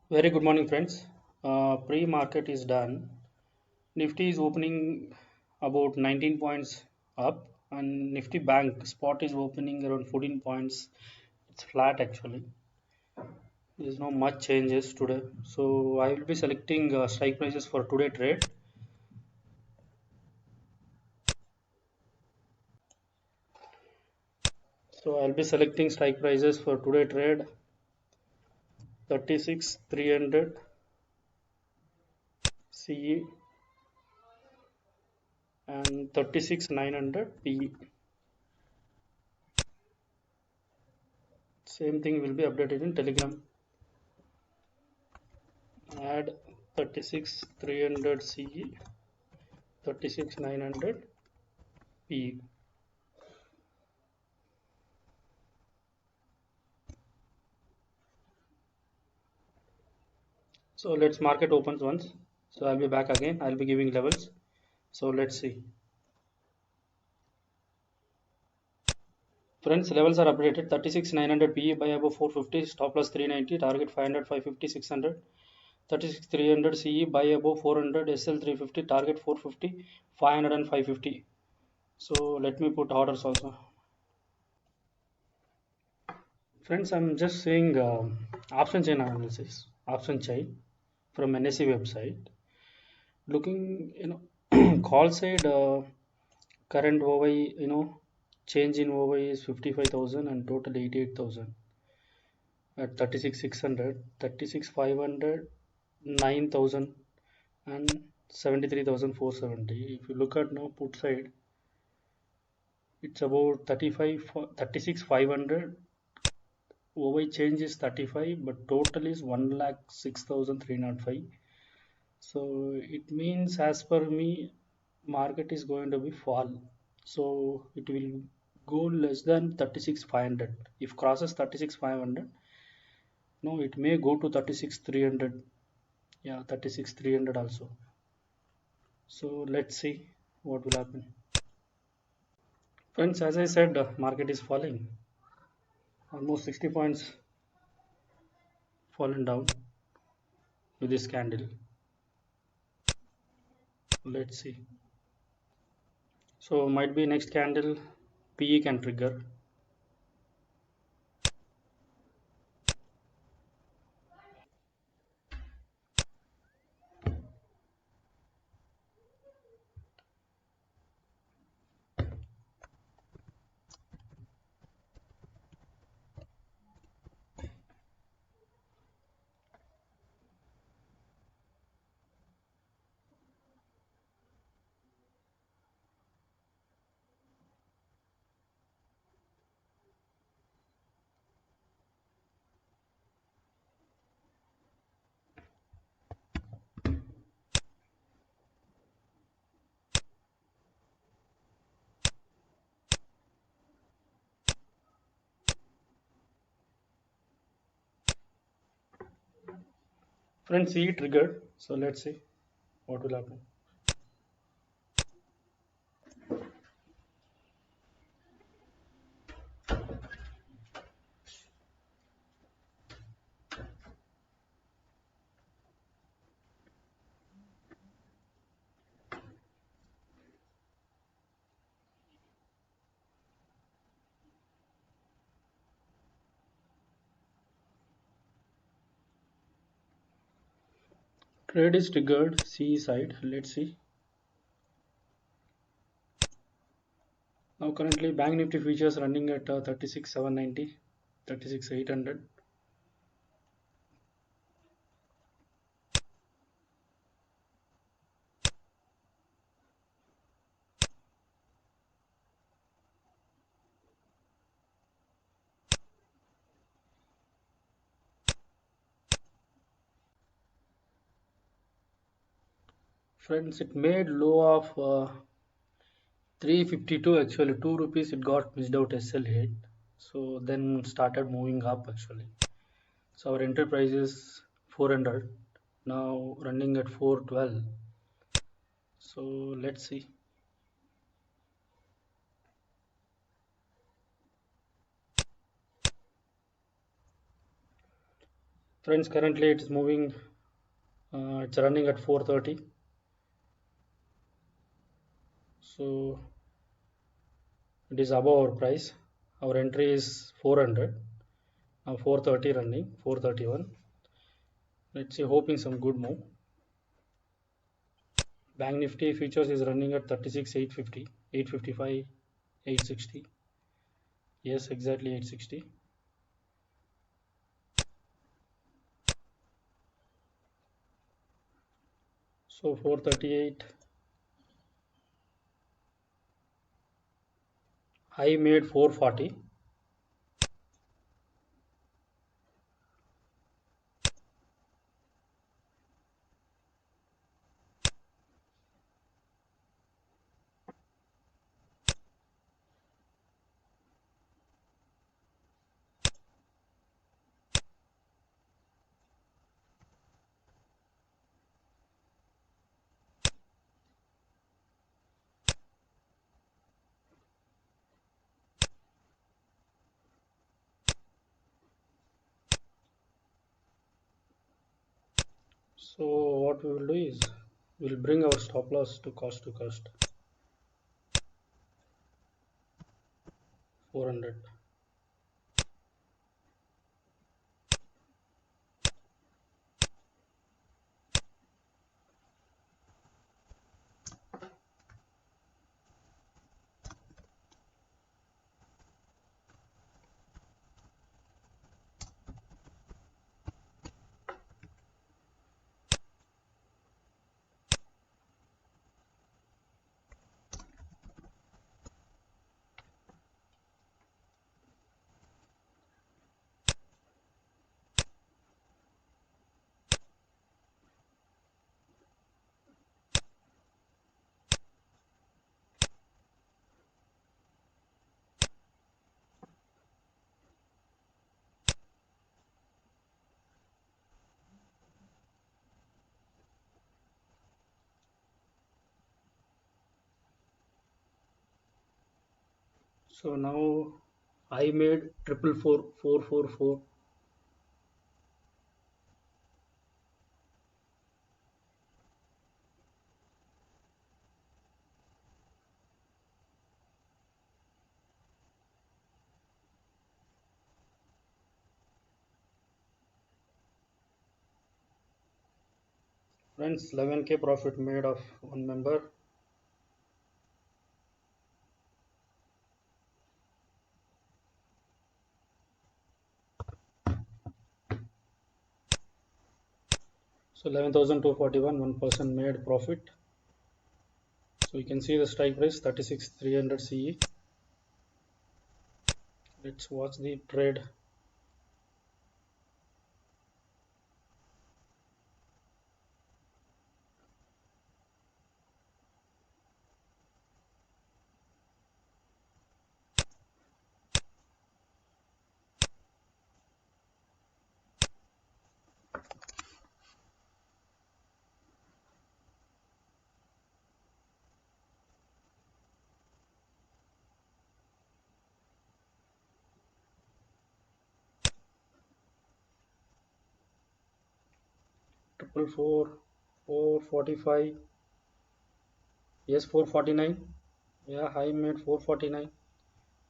Very good morning, friends. Pre-market is done. Nifty is opening about 19 points up, and Nifty Bank spot is opening around 14 points. It's flat actually. There's no much changes today. So I will be selecting strike prices for today trade. So I'll be selecting strike prices for today trade 36 300 CE and 36 900 PE. Same thing will be updated in Telegram. Add 36 300 CE 36 900 PE. So let's market opens once. So I'll be back again. I'll be giving levels. So let's see. Friends, levels are updated. 36 900 PE buy above 450, stop loss 390, target 500 550 600. 36 300 CE buy above 400, SL 350, target 450 500 and 550. So let me put orders also. Friends, I'm just saying option chain analysis, option chain from NSE website. Looking, call side current OI, change in OI is 55,000 and total 88,000 at 36 600, 36 500, 9,000 and 73,470. If you look at now put side, it's about 36 500. OI change is 35, but total is 1,06,305. So it means, as per me, market is going to be fall. So it will go less than 36 500. If crosses 36 500, no, it may go to 36 300. Yeah, 36 300 also. So let's see what will happen. Friends, as I said, market is falling. Almost 60 points fallen down with this candle. Let's see. So might be next candle PE can trigger. Friends, CE triggered. So let's see what will happen. Trade is triggered, CE side. Let's see. Now currently Bank Nifty futures running at 36 790, 36 800. Friends, it made low of 352 actually. 2 rupees it got missed out SL hit. So then started moving up actually. So our enterprise is 400. Now running at 412. So let's see. Friends, currently it is moving, it's running at 430. So it is above our price. Our entry is 400. Now 430 running, 431. Let's see, hoping some good move. Bank Nifty futures is running at 36, 850, 855, 860. Yes, exactly 860. So 438. High made 440. So what we will do is we'll bring our stop loss to cost 400. So now I made 444. Friends, 11K profit made of one member. So 11,241, one person made profit. So you can see the strike price 36,300 CE. Let's watch the trade. Triple four, 445. Yes, 449. Yeah, high made 449.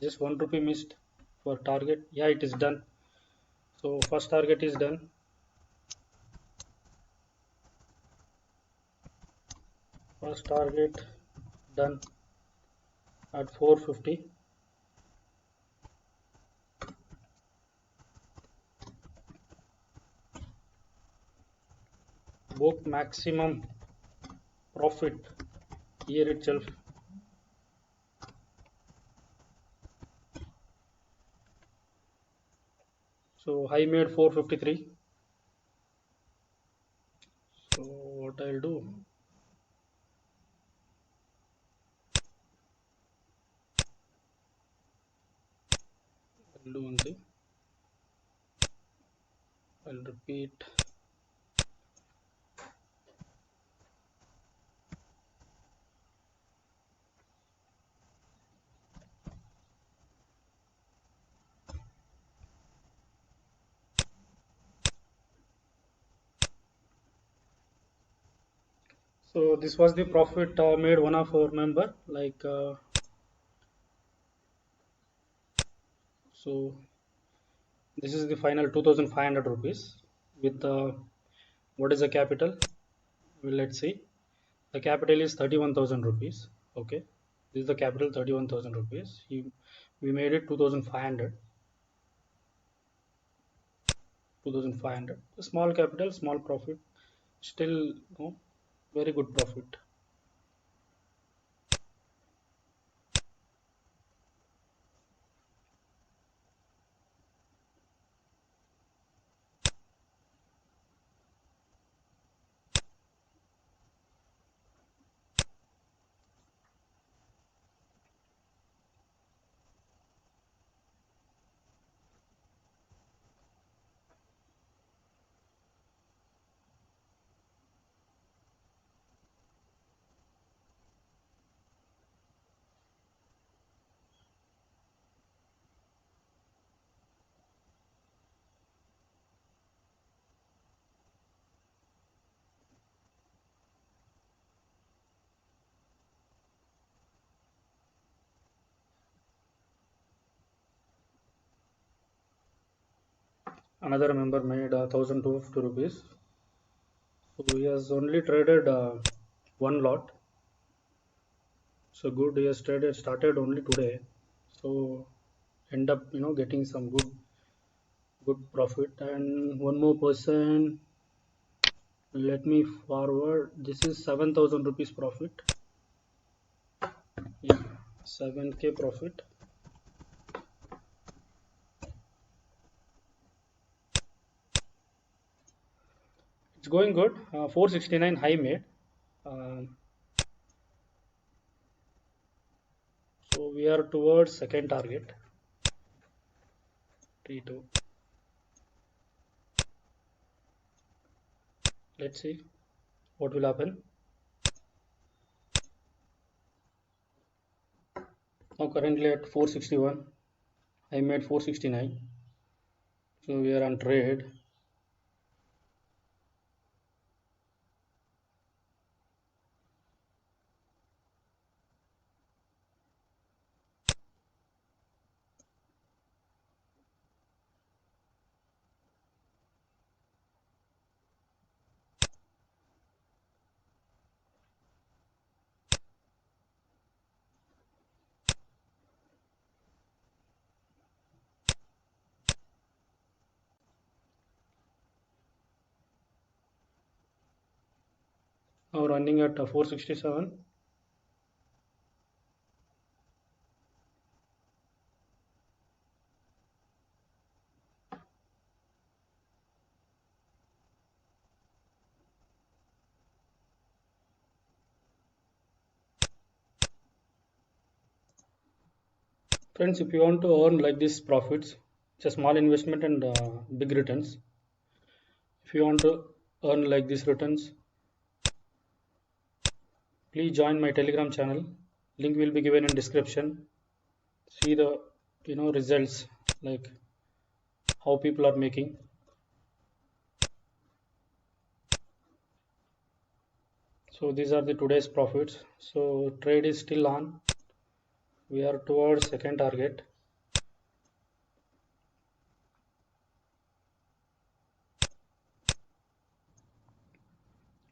Just 1 rupee missed for target. Yeah, it is done. So first target is done. First target done at 450. Book maximum profit here itself. So high made 453. So what I'll do, I'll do one thing. I'll repeat. So this was the profit made one of our member, like so this is the final 2500 rupees with what is the capital? Well, let's see. The capital is 31,000 rupees. Okay, this is the capital, 31,000 rupees. We made it 2,500. 2,500. Small capital, small profit. Still, no, very good profit. Another member made 1,250 rupees. So he has only traded one lot. So good, he has traded started only today. So end up getting some good profit. And one more person, let me forward. This is 7,000 rupees profit. Yeah, 7k profit. It's going good. 469 high made. Um, so we are towards second target. T2. Let's see what will happen. Now currently at 461. I made 469. So we are on trade. Now running at 467. Friends, if you want to earn like this profits, it's a small investment and big returns. If you want to earn like these returns, please join my Telegram channel. Link will be given in description. See the results, like how people are making. So these are the today's profits. So trade is still on. We are towards second target.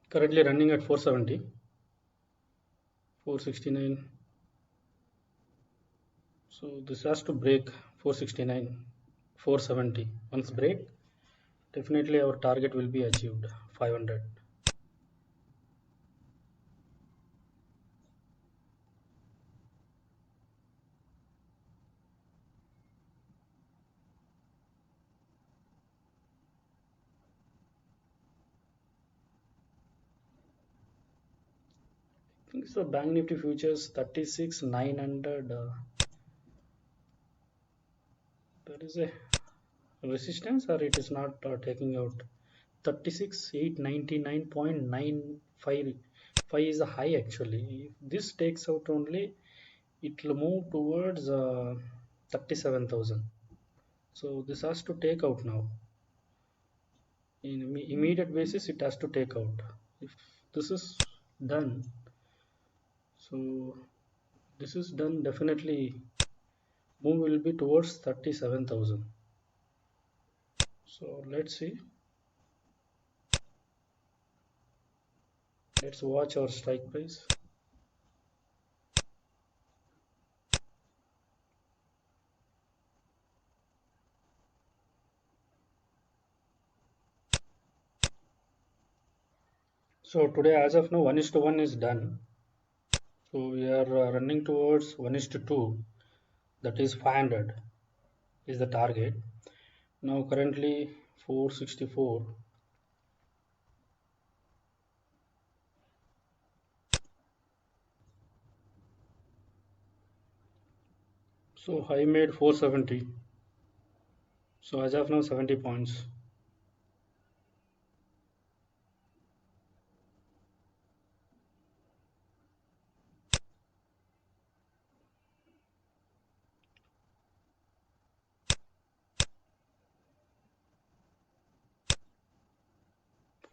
Currently running at 470. 469. So this has to break 469, 470. Once break, definitely our target will be achieved 500. I think so. Bank Nifty futures 36,900. There is a resistance, or it is not taking out. 36,899.955 is a high actually. If this takes out only, it will move towards 37,000. So this has to take out now. In immediate basis, it has to take out. If this is done. So this is done, definitely move will be towards 37,000. So let's see, let's watch our strike price. So today as of now 1 is to 1 is done. So we are running towards 1 is to 2, that is 500 is the target. Now currently 464. So high made 470. So as of now 70 points.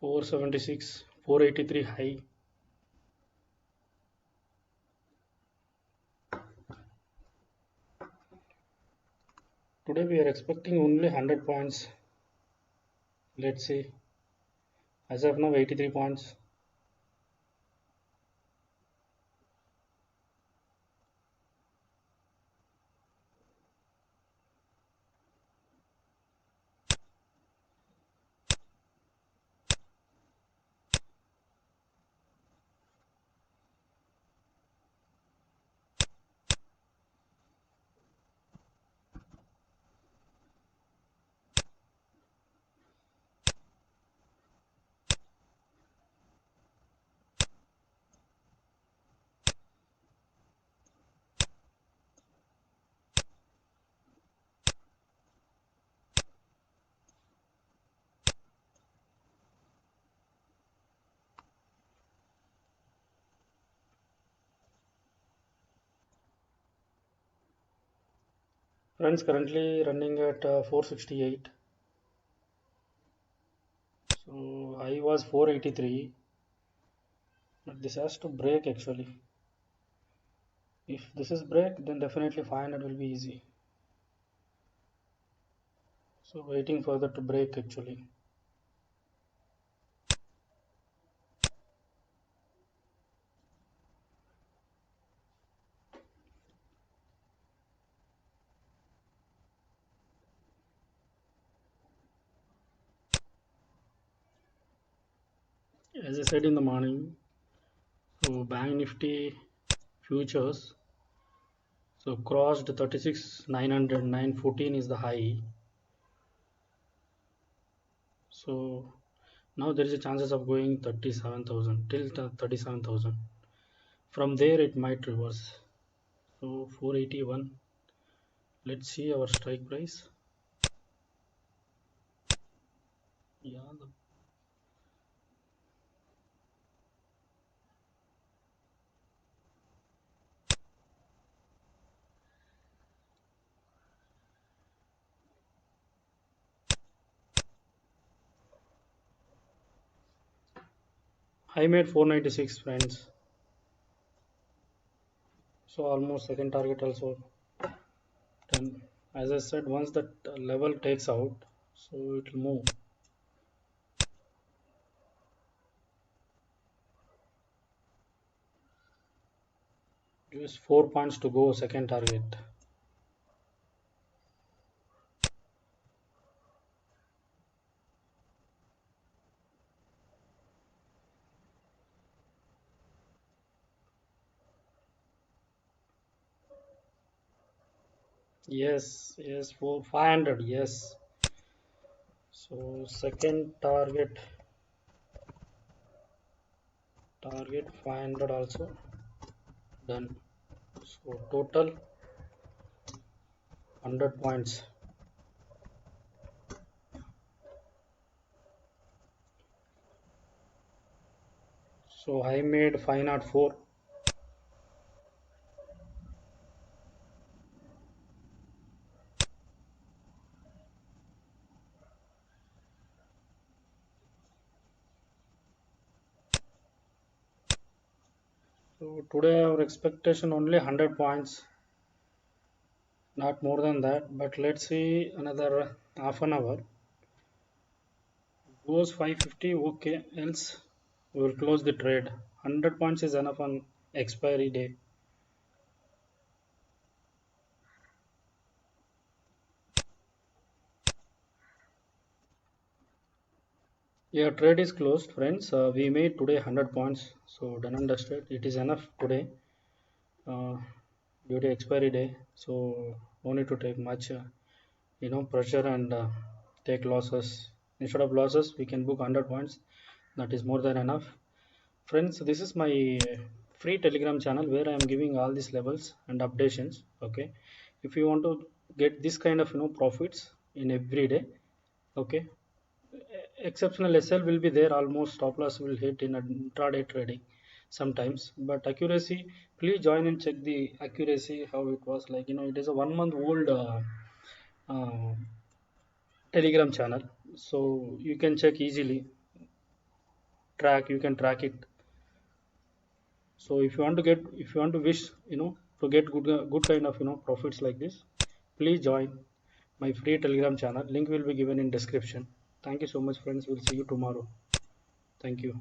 476, 483 high. Today we are expecting only 100 points. Let's see. As of now 83 points. Friends, currently running at 468. So high was 483. But this has to break actually. If this is break, then definitely 500 will be easy. So waiting for that to break actually. As I said in the morning, so Bank Nifty futures, so crossed 36,900, 914 is the high. So now there is a chances of going 37,000 till 37,000. From there it might reverse. So 481. Let's see our strike price. Yeah, the high made 496 friends. So almost second target also done. As I said, once that level takes out, so it will move. Just 4 points to go, second target. Yes, yes, for 500, yes. So second target 500 also done. So total 100 points. So I made 504. So today our expectation only 100 points, not more than that. But let's see another half an hour. Goes 550, okay. Else we will close the trade. 100 points is enough on expiry day. Yeah, trade is closed, friends. We made today 100 points, so done and dusted. It is enough today uh, due to expiry day. So no need to take much, pressure and take losses. Instead of losses, we can book 100 points. That is more than enough. Friends, this is my free Telegram channel where I am giving all these levels and updations. Okay, if you want to get this kind of profits in every day, okay, exceptional SL will be there. Almost stop loss will hit in intraday trading sometimes, but accuracy. Please join and check the accuracy how it was like. It is a 1 month old uh, Telegram channel, so you can check easily. Track you can track it. So if you want to wish to get good kind of profits like this, please join my free Telegram channel. Link will be given in description. Thank you so much, friends. We'll see you tomorrow. Thank you.